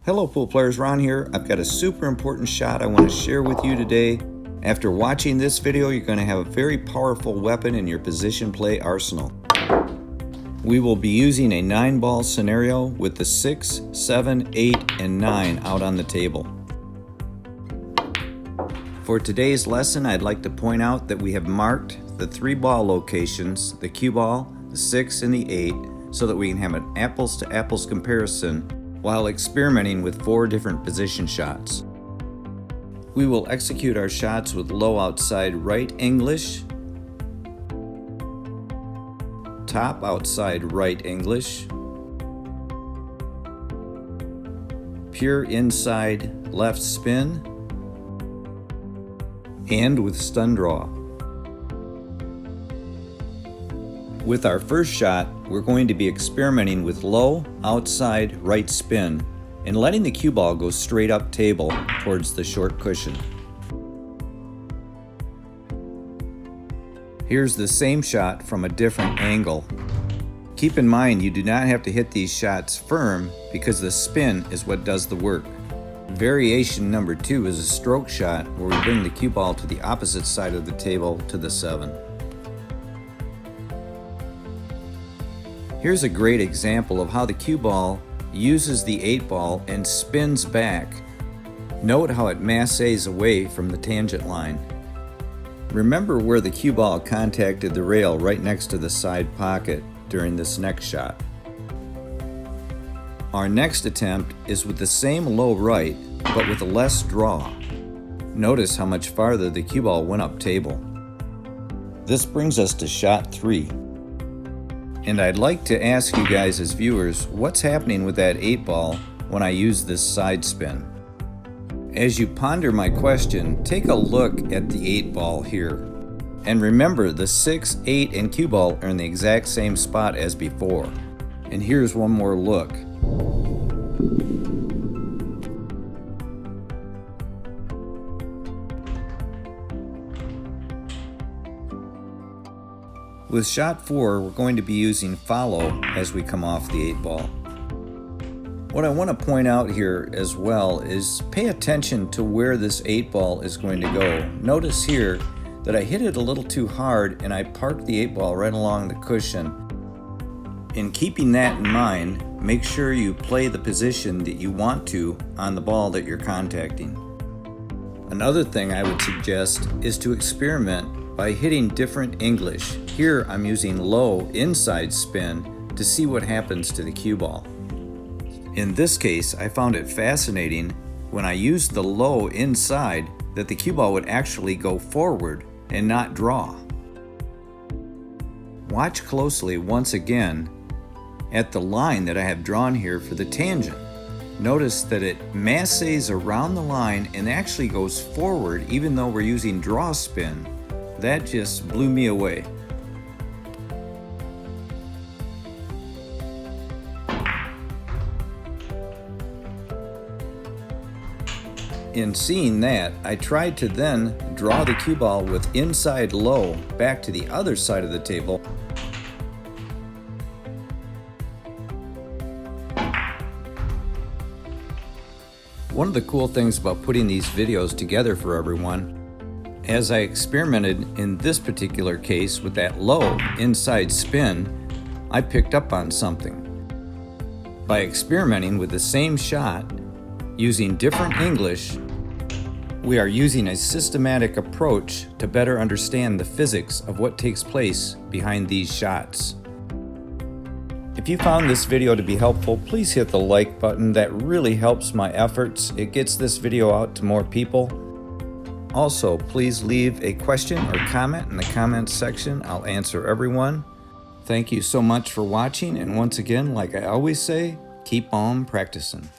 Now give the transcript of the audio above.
Hello pool players, Ron here. I've got a super important shot I want to share with you today. After watching this video, you're going to have a very powerful weapon in your position play arsenal. We will be using a 9-ball scenario with the 6, 7, 8, and 9 out on the table. For today's lesson, I'd like to point out that we have marked the 3 ball locations, the cue ball, the 6, and the 8, so that we can have an apples to apples comparison while experimenting with 4 different position shots. We will execute our shots with low outside right English, top outside right English, pure inside left spin, and with stun draw. With our first shot, we're going to be experimenting with low outside right spin and letting the cue ball go straight up table towards the short cushion. Here's the same shot from a different angle. Keep in mind you do not have to hit these shots firm because the spin is what does the work. Variation number 2 is a stroke shot where we bring the cue ball to the opposite side of the table to the 7. Here's a great example of how the cue ball uses the 8 ball and spins back. Note how it masses away from the tangent line. Remember where the cue ball contacted the rail right next to the side pocket during this next shot. Our next attempt is with the same low right, but with less draw. Notice how much farther the cue ball went up table. This brings us to shot 3. And I'd like to ask you guys as viewers, what's happening with that 8 ball when I use this side spin? As you ponder my question, take a look at the 8 ball here. And remember, the 6, 8, and cue ball are in the exact same spot as before. And here's one more look. With shot 4, we're going to be using follow as we come off the 8 ball. What I want to point out here as well is pay attention to where this 8 ball is going to go. Notice here that I hit it a little too hard and I parked the 8 ball right along the cushion. In keeping that in mind, make sure you play the position that you want to on the ball that you're contacting. Another thing I would suggest is to experiment by hitting different English. Here I'm using low inside spin to see what happens to the cue ball. In this case, I found it fascinating when I used the low inside that the cue ball would actually go forward and not draw. Watch closely once again at the line that I have drawn here for the tangent. Notice that it masses around the line and actually goes forward even though we're using draw spin. That just blew me away. In seeing that, I tried to then draw the cue ball with inside low back to the other side of the table. One of the cool things about putting these videos together for everyone, as I experimented in this particular case with that low inside spin, I picked up on something. By experimenting with the same shot, using different English, we are using a systematic approach to better understand the physics of what takes place behind these shots. If you found this video to be helpful, please hit the like button. That really helps my efforts. It gets this video out to more people. Also, please leave a question or comment in the comments section. I'll answer everyone. Thank you so much for watching, and once again, like I always say, keep on practicing.